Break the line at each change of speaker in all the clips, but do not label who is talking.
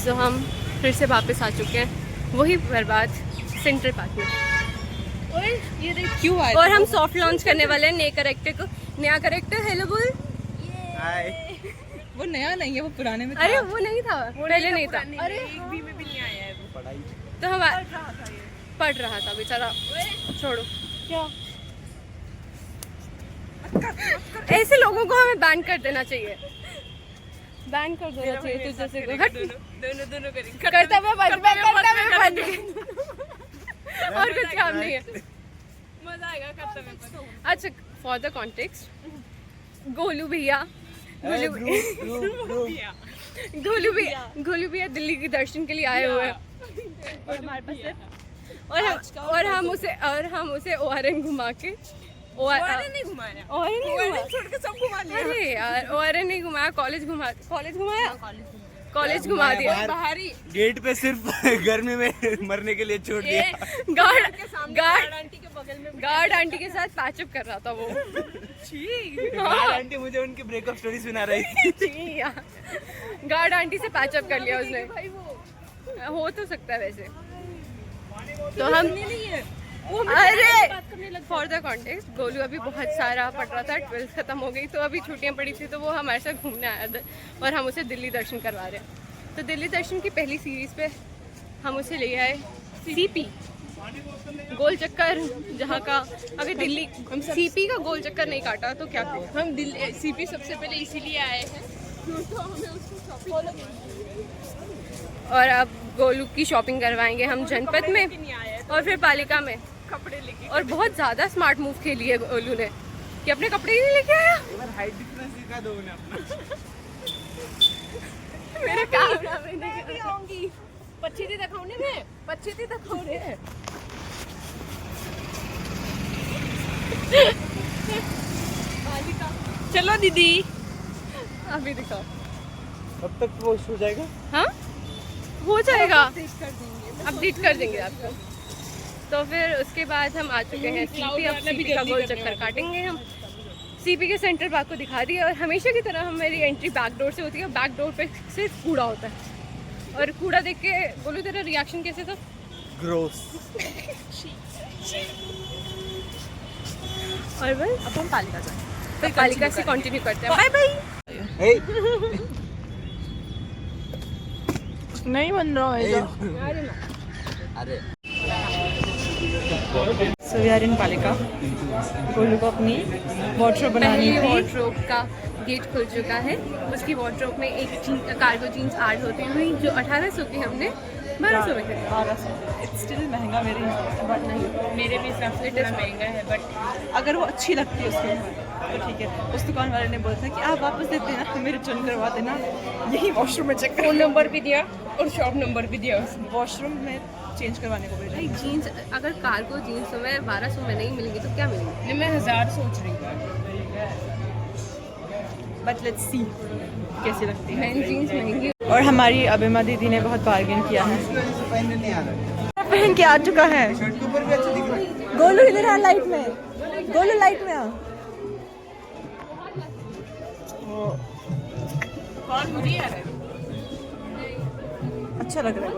सो हम फिर से वापस आ चुके हैं वही बर्बाद सेंट्रल पार्क में। और ये देख क्यों आए और हम सॉफ्ट लॉन्च करने वाले हैं नए कैरेक्टर को। नया कैरेक्टर हेलो बोल। हाय।
वो नया नहीं है, वो पुराने में था।
अरे वो नहीं था, पहले नहीं था।
अरे एक भी में भी नहीं आया है वो।
पढ़ाई
तो हम पढ़ रहा था बेचारा। छोड़ो क्या ऐसे लोगों को हमें बैन कर देना चाहिए, बैन कर देना चाहिए। तू जैसे
दोनों करेंगे
करता हुआ और कुछ काम नहीं है।
मजा आएगा करते हुए।
अच्छा फॉर द कॉन्टेक्स्ट, गोलू भैया गोलू भैया दिल्ली के दर्शन के लिए आए हुए हैं और हमारे पास और हम उसे ORN घुमा के
नहीं घुमाया, छोड़ के सब घुमा लिया।
अरे यार ORN नहीं घुमाया, कॉलेज घुमा दिया।
बाहरी
गेट पे सिर्फ गर्मी में मरने के लिए छोड़ दिया।
गार्ड
आंटी के बगल में
गार्ड आंटी के साथ पैचअप कर रहा था वो।
गार्ड आंटी मुझे उनकी ब्रेकअप स्टोरी सुना रही थी।
गार्ड आंटी से पैचअप कर लिया उसने। हो तो सकता है वैसे। तो हम अरे फॉर द कॉन्टेक्स्ट, गोलू अभी बहुत सारा पढ़ रहा था, 12th खत्म हो गई तो अभी छुट्टियां पड़ी थी तो वो हमारे साथ घूमने आया था और हम उसे दिल्ली दर्शन करवा रहे हैं। तो दिल्ली दर्शन की पहली सीरीज पे हम उसे ले आए CP गोल चक्कर, जहाँ का अगर दिल्ली CP का गोल चक्कर नहीं काटा तो क्या करें।
हम दिल्ली CP सबसे पहले इसीलिए आए हैं तो हमें उसको शॉपिंग
और अब गोलू की शॉपिंग करवाएंगे हम जनपद में और फिर पालिका में
कपड़े लेके।
और बहुत ज़्यादा स्मार्ट मूव खेली है गोलू ने कि अपने कपड़े ही नहीं लेके आया।
हाइट डिफरेंस दिखा दो उन्हें अपना।
मेरे कैमरा में
मैं भी आऊंगी, 25 दिखाने में 25 दिखाने हैं। चलो दीदी
अभी दिखाओ।
कब तक वो हो जाएगा?
हाँ हो जाएगा, अपडेट कर देंगे आपको। तो फिर उसके बाद हम आ चुके हैं CP। अब CP का गोल चक्कर काटेंगे हम। CP के सेंट्रल पार्क को दिखा दिया और हमेशा की तरह हमारी एंट्री बैक डोर से होती है। बैक डोर पे सिर्फ कूड़ा होता है और कूड़ा देख के बोलूँ तेरा रिएक्शन कैसे था?
ग्रोस।
और बस
अब हम पालिका जाएंगे,
फिर पालिका से कंटिन्यू करते हैं। Bye bye.
नहीं बन रहा है।
अरे
सो वी आर इन पालिका। गोलू को अपनी वार्डरोब बनानी
पहली
थी।
वार्डरोब का गेट खुल चुका है। उसकी वार्डरोब में एक कार्गो जीन्स ऐड होती हुई जो 1800 की हमने 1200 में खरीदी।
1200 इट्स स्टिल महंगा मेरे हिसाब से, बट नहीं मेरे भी हिसाब से इतना महंगा है, बट अगर वो अच्छी लगती है उसके ऊपर तो ठीक है। उस दुकान वाले ने बोला था कि आप वापस देते हैं ना, मेरे रिटर्न करवा देना। यही वॉशरूम में चेक
फ़ोन नंबर भी दिया और शॉप नंबर भी दिया उसने।
वॉशरूम में चेंज करवाने को भेजा।
भाई जीन्स अगर कार्गो जीन्स में 1200 में नहीं मिलेंगी तो क्या मिलेंगी?
नहीं, मैं 1000 सोच रही हूँ, बट लेट्स सी कैसी लगती है।
मैन जीन्स महंगी।
और हमारी अबिमा दीदी ने बहुत बार्गेन किया है,
पहनने नहीं आ रहा।
पहन के आ चुका है।
शर्ट के ऊपर भी अच्छा दिख रहा है।
गोलू इधर आ, लाइट में। गोलू लाइट में आ। अच्छा लग रहा है।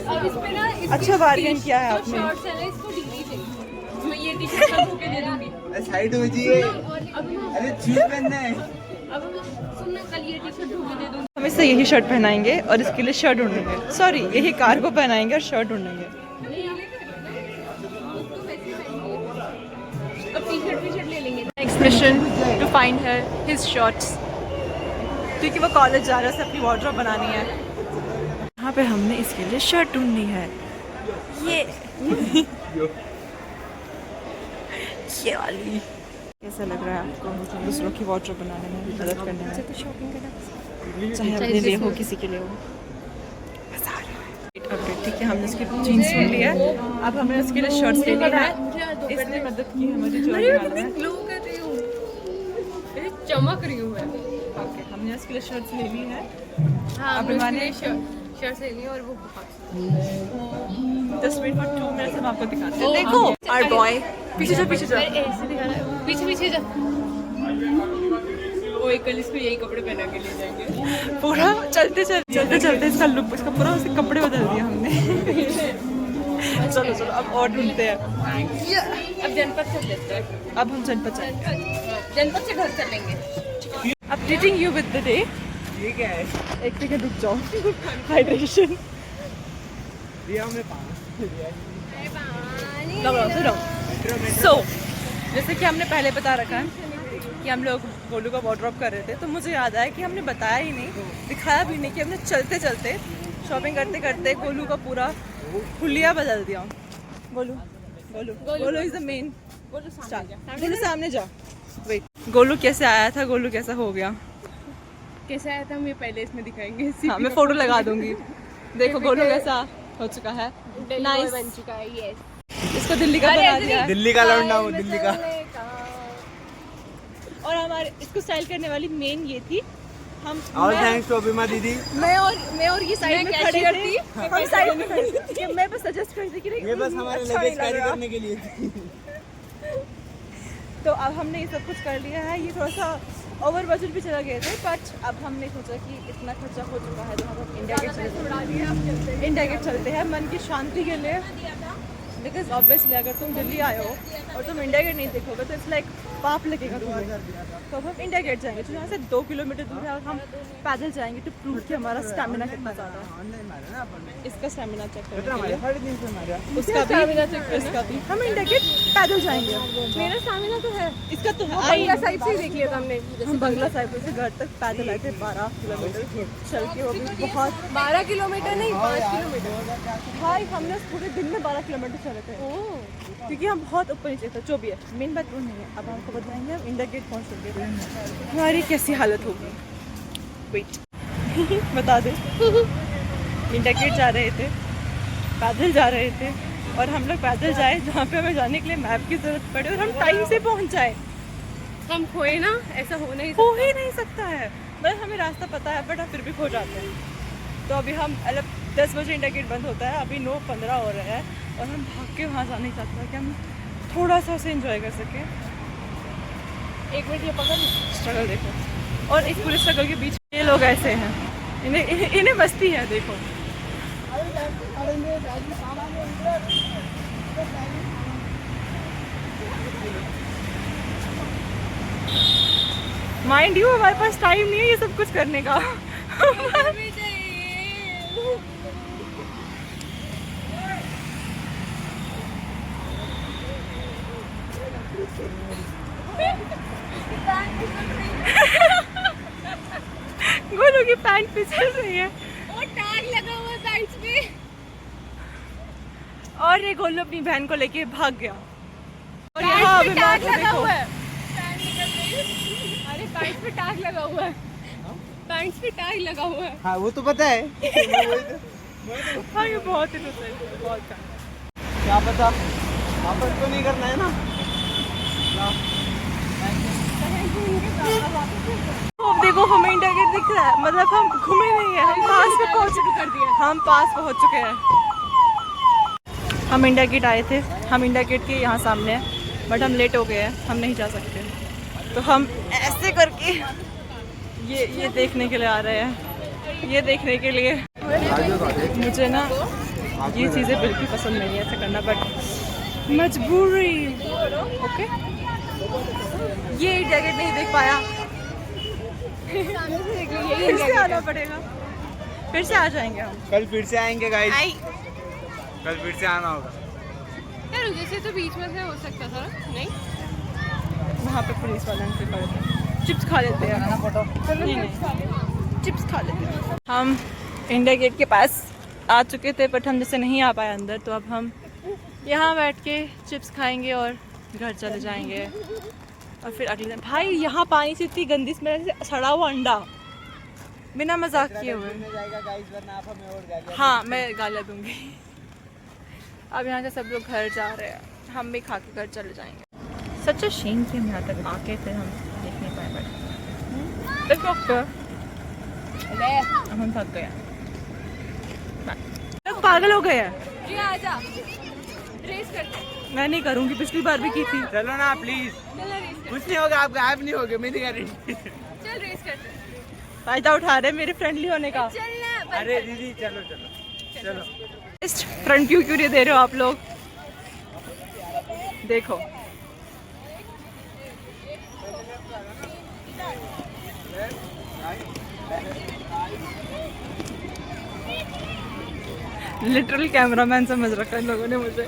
अब इस पे ना
अच्छा बार्गेन किया है आपने।
शॉर्ट्स है ना, इसको ढीली चाहिए। मैं ये टी-शर्ट का धोके दे दूंगी।
साइड हो जी।
और अब
अरे शूज पहनना है।
अब सुनना, कल ये टी-शर्ट धोके दे दूंगी।
हम इससे यही शर्ट पहनाएंगे और इसके लिए शर्ट ढूंढेंगे। सॉरी, यही कार्गो पहनाएंगे और शर्ट ढूंढेंगे।
अब टी-शर्ट ले लेंगे।
Next mission to find her his shorts, क्योंकि वो कॉलेज जा रहा है, उसे अपनी वार्डरोब बनानी है। यहाँ पे हमने इसके लिए शर्ट ढूंढनी है। ये वाली। कैसा लग रहा है आपको दूसरों की वार्डरोब बनाने में मदद करने में?
तो शॉपिंग करना
चाहे अपने लिए हो, किसी के लिए हो। अपडेट, ठीक है, हमने उसकी जीन्स सुन ली है। अब हमें उसके लिए शर्ट्स लेनी है। इसने मदद की हमारी जो है।
ग्लो कर रही हूँ, चमक रही हूँ मैं।
ओके, हमने उसके लिए शर्ट्स ले ली है।
हाँ,
अब मैंने
शर्ट से नहीं और वो बहुत
जस्ट वेट फॉर 2 मिनट्स, हम आपको दिखाते हैं। देखो आवर बॉय, पीछे जा, पीछे जा।
ऐसे दिखा रहा है, पीछे पीछे जा।
ओए कल इसको यही कपड़े पहना के ले जाएंगे। पूरा चलते इसका लुक, इसका पूरा उसके कपड़े बदल दिया हमने। चलो अब और ढूंढते हैं।
अब जनपद चल लेते हैं।
अब हम जनपद जाएंगे।
जनपद से घर चलेंगे।
Updating you with the day.
ये क्या है?
एक सेकंड रुक जाओ। हाइड्रेशन।
दिया हमने 5
सो जैसे कि हमने पहले बता रखा है कि हम लोग गोलू का वॉर्डरोब कर रहे थे, तो मुझे याद आया कि हमने बताया ही नहीं, दिखाया भी नहीं कि हमने चलते चलते शॉपिंग करते करते गोलू का पूरा हुलिया बदल दिया। Golu is the main. Golu सामने जा। वेट, गोलू कैसे आया था, गोलू कैसा हो गया,
कैसे आया था हम ये पहले इसमें दिखाएंगे।
हाँ मैं फोटो लगा दूंगी। देखो गोलू कैसा हो चुका है, नाइस
बन चुका है। यस,
इसको दिल्ली का बना दिया है।
दिल्ली का लौंडा हूँ, दिल्ली का।
और हमारे इसको स्टाइल करने वाली मेन ये थी। हम
और थैंक्स टू अभिमा दीदी।
मैं और ये साइड में खड़े थे। हम साइड में खड़े थे। मैं बस सजेस्ट कर रही थी कि
ये बस हमारे
अच्छा
लगेज
नहीं लग
कैरी
रहा।
करने के लिए थी।
तो अब हमने ये सब कुछ कर लिया है। ये थोड़ा सा ओवर बजट भी चला गए थे, बट अब हमने सोचा कि इतना खर्चा हो चुका है तो हम इंडिया गेट चलते हैं मन की शांति के लिए। बिकॉज ऑब्वियसली अगर तुम दिल्ली आए हो और तुम इंडिया गेट नहीं देखोगे तो इट्स लाइक पाप लगेगा तुम्हें। तो अब हम इंडिया गेट जाएंगे जो यहाँ से 2 किलोमीटर दूर है, और हम पैदल जाएंगे टू प्रूव कि हमारा स्टैमिना कितना ज़्यादा है। इसका स्टैमिना चेक करेंगे, उसका भी हम इंडिया गेट पैदल जाएंगे।
मेरा स्टैमिना तो है।
इसका तो है।
बंगला साहिब से ही देख लिया था हमने।
हम बंगला साहिब से घर तक पैदल आए थे 12 किलोमीटर चल के। वो भी बहुत
12 किलोमीटर नहीं, 5 किलोमीटर।
भाई हमने पूरे दिन में 12 किलोमीटर चले थे, क्योंकि हम बहुत ऊपर नीचे थे। जो भी है, मेन बात वो नहीं है। अब हमको बताएंगे हम इंडिया गेट पहुँच चुके थे, हमारी कैसी हालत होगी। वेट बता दे। इंडिया गेट जा रहे थे, पैदल जा रहे थे, और हम लोग पैदल जाए जहाँ पे हमें जाने के लिए मैप की जरूरत पड़े, और हम टाइम से पहुँच जाए।
हम खोए ना, ऐसा हो नहीं
हो ही नहीं सकता है। बस हमें रास्ता पता है, बट हम फिर भी खो जाते हैं। तो अभी हम 10 बजे इंडिया गेट बंद होता है, अभी 9:15 हो रहा है, और हम भाग के वहाँ जाने चाहते हैं कि हम थोड़ा सा उसे एंजॉय कर सकें। 1 मिनट ये पकड़, स्ट्रगल देखो। और इस पूरे स्ट्रगल के बीच ये लोग ऐसे हैं, इन्हें मस्ती है। देखो माइंड यू हमारे पास टाइम नहीं है ये सब कुछ करने का। गोलू की पैंट फिसल रही है
और टैग लगा हुआ है पैंट्स पे।
और ये गोलू अपनी बहन को लेके भाग गया। और यहाँ अभी
टैग लगा हुआ है। अरे पैंट्स पे टैग लगा हुआ है। पैंट्स पे टैग लगा हुआ है।
हाँ वो तो पता है।
हाँ ये बहुत ही बहुत का।
क्या पता वापस तो नहीं करना है ना।
अब देखो हमें इंडिया गेट दिख रहा है, मतलब हम घूमे नहीं है, हम पास पे पहुंच
कर दिया।
हम पास पहुंच चुके हैं। हम इंडिया गेट आए थे, हम इंडिया गेट के यहाँ सामने हैं, बट हम लेट हो गए हैं, हम नहीं जा सकते। तो हम ऐसे करके ये देखने के लिए आ रहे हैं, ये देखने के लिए। मुझे ना ये चीज़ें बिल्कुल पसंद नहीं है ऐसे करना, बट मजबूरी। ओके ये इंडिया गेट नहीं देख पाया, फिर से आना पड़ेगा, फिर से आ जाएंगे हम।
कल फिर से आएंगे गाइस, कल फिर से आना होगा।
यार जैसे तो बीच में से हो सकता था नहीं।
वहाँ पे पुलिस वाले अंकल खड़े थे, चिप्स खा लेते हैं। नहीं चिप्स खा लेते हैं। हम इंडिया गेट के पास आ चुके थे, बट हम जैसे नहीं आ पाए अंदर, तो अब हम यहाँ बैठ के चिप्स खाएंगे और घर चले जाएंगे। और फिर अगले दिन भाई यहाँ पानी से इतनी गंदी स्मेल से सड़ा हुआ अंडा, बिना मजाक किए हुए। हाँ मैं गालियाँ दूंगी। अब यहाँ से सब लोग घर जा रहे हैं, हम भी खा के घर चले जाएंगे। सच अ शेम कि हम यहाँ तक आके फिर हम देख नहीं पाए, बट अब हम थक गए। लोग पागल हो गए हैं।
ये आजा रेस करते हैं।
मैं नहीं करूँगी, पिछली बार भी की थी।
चलो ना प्लीज,
चलो रेस
कुछ नहीं होगा, आप गायब नहीं होगे मेरी गारंटी।
चल
फायदा उठा रहे मेरे फ्रेंडली होने का।
अरे दीदी चलो चलो चलो।
फ्रंट व्यू क्यों नहीं दे रहे हो आप लोग? देखो लिटरल कैमरामैन समझ रखा है इन लोगों ने मुझे।